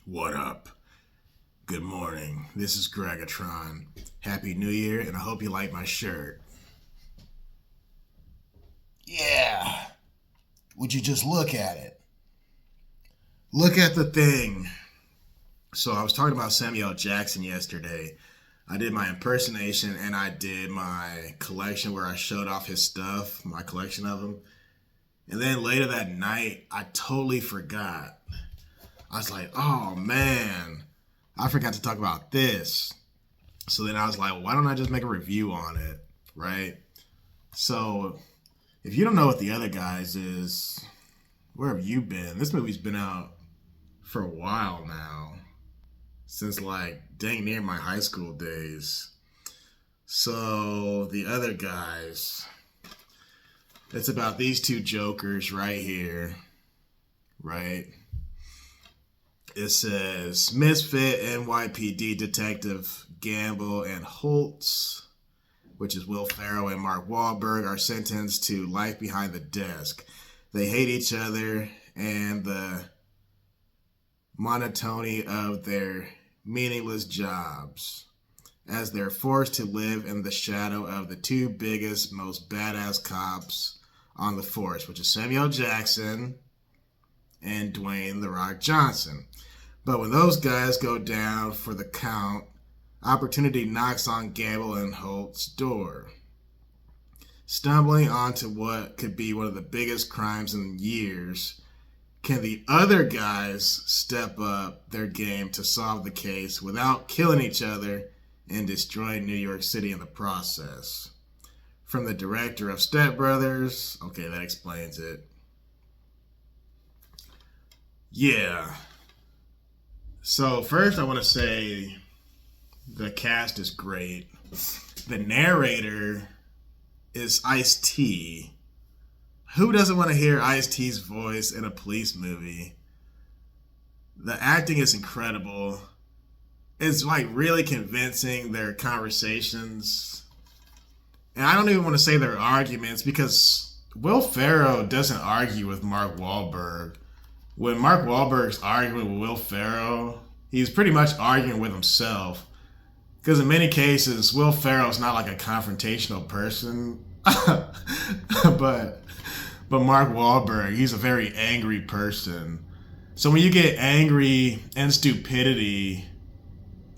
What up? Good morning. This is Greggatron. Happy New Year, and I hope you like my shirt. Yeah. Would you just look at it? Look at the thing. So I was talking about Samuel Jackson yesterday. I did my impersonation and I did my collection where I showed off his stuff, my collection of them. And then later that night, I totally forgot. I was like, oh man, I forgot to talk about this. So then I was like, well, why don't I just make a review on it, right? So if you don't know what The Other Guys is, where have you been? This movie's been out for a while now, since like dang near my high school days. So The Other Guys, it's about these two jokers right here, right? It says, Misfit NYPD Detective Gamble and Holtz, which is Will Ferrell and Mark Wahlberg, are sentenced to life behind the desk. They hate each other and the monotony of their meaningless jobs as they're forced to live in the shadow of the two biggest, most badass cops on the force, which is Samuel Jackson and Dwayne "The Rock" Johnson. But when those guys go down for the count, opportunity knocks on Gamble and Holt's door. Stumbling onto what could be one of the biggest crimes in years, can the other guys step up their game to solve the case without killing each other and destroying New York City in the process? From the director of Step Brothers. Okay, that explains it. Yeah. So first I want to say the cast is great. The narrator is Ice-T. Who doesn't want to hear Ice-T's voice in a police movie? The acting is incredible. It's like really convincing, their conversations. And I don't even want to say their arguments, because Will Ferrell doesn't argue with Mark Wahlberg. When Mark Wahlberg's arguing with Will Ferrell, he's pretty much arguing with himself. Because in many cases, Will Ferrell's not like a confrontational person. but Mark Wahlberg, he's a very angry person. So when you get angry and stupidity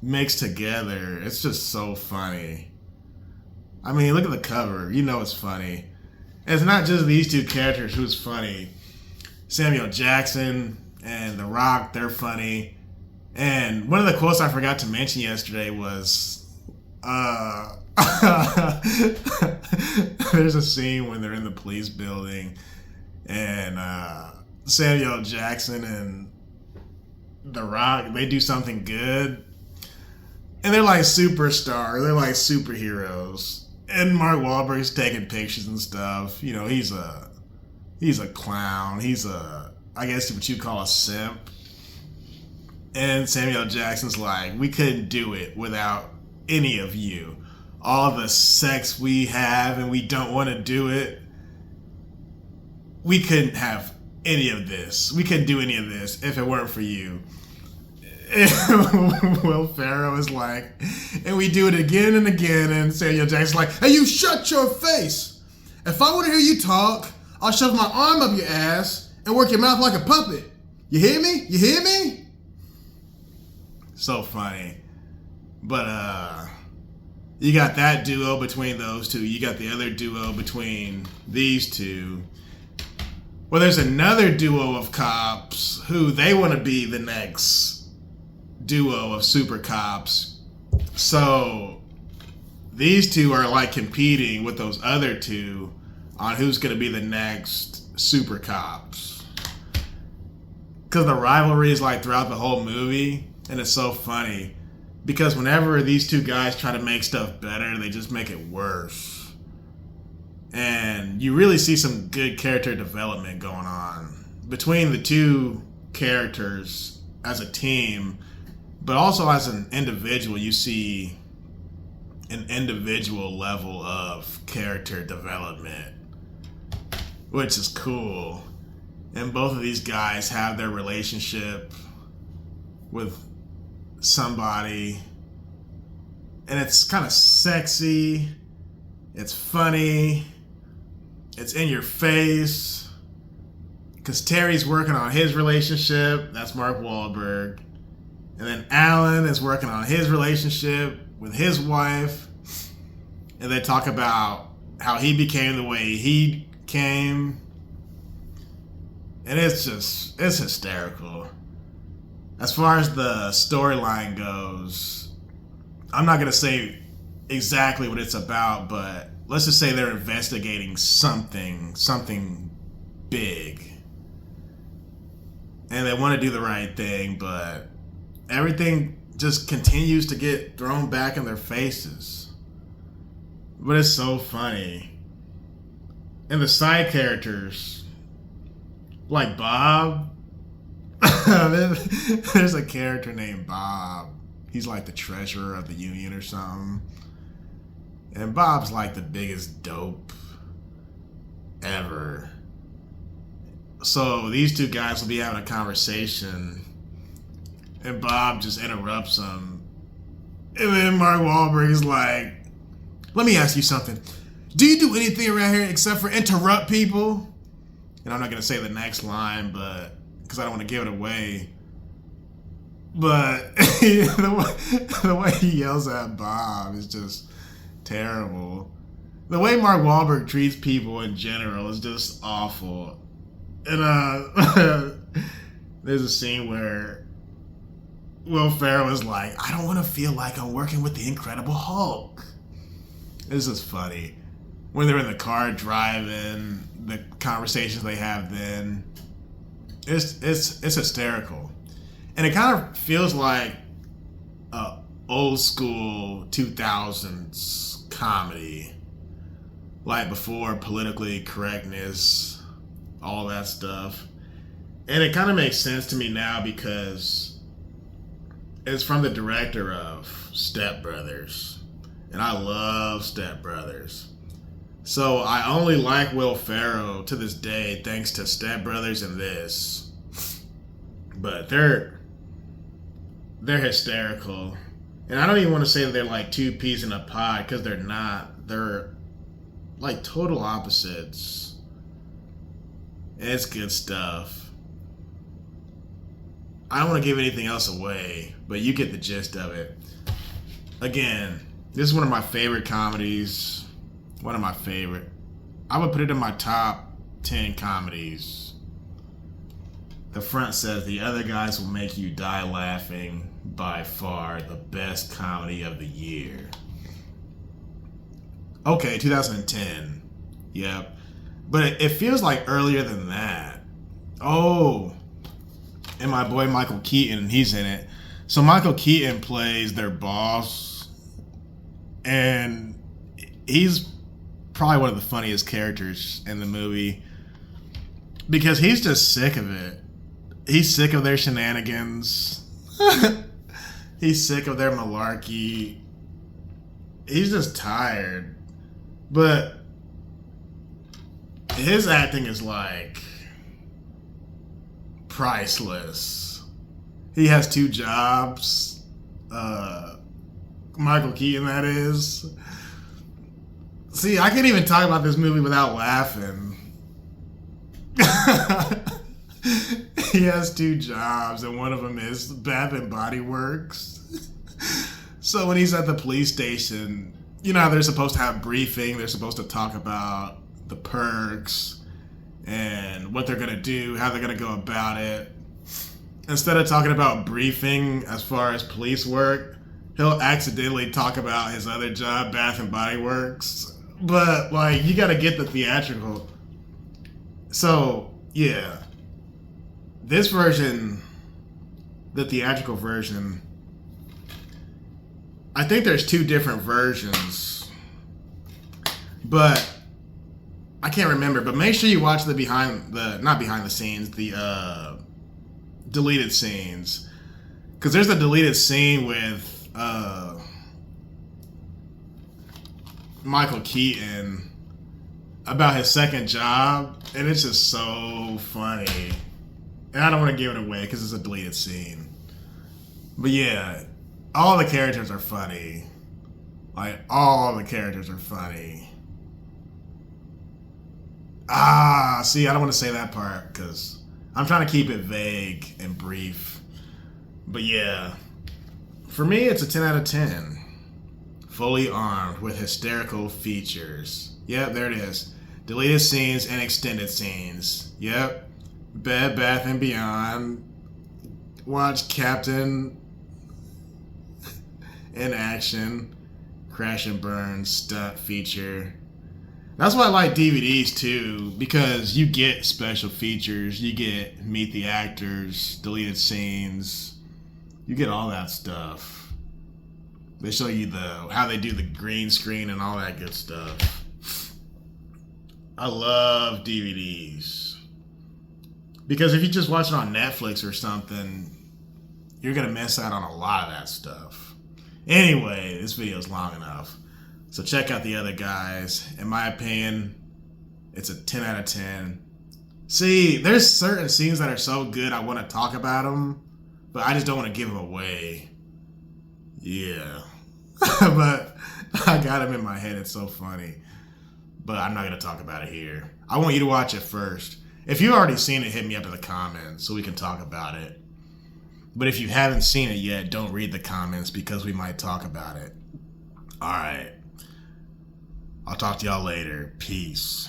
mixed together, it's just so funny. I mean, look at the cover. You know it's funny. And it's not just these two characters who's funny. Samuel Jackson and The Rock, they're funny. And one of the quotes I forgot to mention yesterday was, there's a scene when they're in the police building and Samuel Jackson and The Rock, they do something good. And they're like superstars. They're like superheroes. And Mark Wahlberg's taking pictures and stuff. You know, he's a clown. He's I guess what you call a simp. And Samuel Jackson's like, we couldn't do it without any of you. All the sex we have and we don't want to do it. We couldn't have any of this. We couldn't do any of this if it weren't for you. And Will Ferrell is like, and we do it again and again. And Samuel Jackson's like, hey, you shut your face. If I want to hear you talk, I'll shove my arm up your ass and work your mouth like a puppet. You hear me? You hear me? So funny. But you got that duo between those two. You got the other duo between these two. Well, there's another duo of cops who they want to be the next duo of super cops. So these two are like competing with those other two on who's going to be the next super cops. Because the rivalry is like throughout the whole movie, and it's so funny. Because whenever these two guys try to make stuff better, they just make it worse. And you really see some good character development going on between the two characters as a team, but also as an individual. You see an individual level of character development, which is cool. And both of these guys have their relationship with somebody, and it's kind of sexy, it's funny, it's in your face, because Terry's working on his relationship, that's Mark Wahlberg, and then Alan is working on his relationship with his wife, and they talk about how he became the way he came, and it's hysterical. As far as the storyline goes, I'm not going to say exactly what it's about, but let's just say they're investigating something big. And they want to do the right thing, but everything just continues to get thrown back in their faces. But it's so funny. And the side characters, like Bob, there's a character named Bob. He's like the treasurer of the union or something. And Bob's like the biggest dope ever. So these two guys will be having a conversation, and Bob just interrupts them. And then Mark Wahlberg is like, let me ask you something. Do you do anything around here except for interrupt people? And I'm not going to say the next line, but because I don't want to give it away. But the way he yells at Bob is just terrible. The way Mark Wahlberg treats people in general is just awful. And there's a scene where Will Ferrell is like, I don't want to feel like I'm working with the Incredible Hulk. This is funny. When they're in the car driving, the conversations they have then, it's hysterical. And it kind of feels like a old school 2000s comedy. Like before politically correctness, all that stuff. And it kind of makes sense to me now because it's from the director of Step Brothers. And I love Step Brothers. So I only like Will Ferrell to this day thanks to Step Brothers and this. But they're hysterical. And I don't even want to say that they're like two peas in a pod, because they're not. They're like total opposites. It's good stuff. I don't want to give anything else away, but you get the gist of it. Again, this is one of my favorite comedies. One of my favorite. I would put it in my top 10 comedies. The front says, the other guys will make you die laughing. By far the best comedy of the year. Okay, 2010. Yep. But it feels like earlier than that. Oh. And my boy Michael Keaton, he's in it. So Michael Keaton plays their boss. And he's probably one of the funniest characters in the movie. Because he's just sick of it. He's sick of their shenanigans. He's sick of their malarkey. He's just tired. But his acting is like priceless. He has 2 jobs. Michael Keaton, that is. See, I can't even talk about this movie without laughing. He has 2 jobs, and one of them is Bath and Body Works. So when he's at the police station, you know how they're supposed to have briefing. They're supposed to talk about the perks and what they're going to do, how they're going to go about it. Instead of talking about briefing as far as police work, he'll accidentally talk about his other job, Bath and Body Works. But, like, you got to get the theatrical. So, yeah. This version, the theatrical version, I think there's 2 different versions, but I can't remember. But make sure you watch the not behind the scenes, the deleted scenes, because there's a deleted scene with Michael Keaton about his second job, and it's just so funny. And I don't want to give it away because it's a deleted scene. But yeah, all the characters are funny. Like, all the characters are funny. See, I don't want to say that part because I'm trying to keep it vague and brief. But yeah, for me, it's a 10 out of 10. Fully armed with hysterical features. Yep, there it is. Deleted scenes and extended scenes. Yep. Bed Bath & Beyond. Watch Captain in action. Crash and burn stunt feature. That's why I like DVDs too, because you get special features, you get meet the actors, deleted scenes, you get all that stuff. They show you how they do the green screen and all that good stuff. I love DVDs. Because if you just watch it on Netflix or something, you're going to miss out on a lot of that stuff. Anyway, this video is long enough. So check out the other guys. In my opinion, it's a 10 out of 10. See, there's certain scenes that are so good I want to talk about them, but I just don't want to give them away. Yeah. But I got them in my head. It's so funny. But I'm not going to talk about it here. I want you to watch it first. If you've already seen it, hit me up in the comments so we can talk about it. But if you haven't seen it yet, don't read the comments because we might talk about it. All right. I'll talk to y'all later. Peace.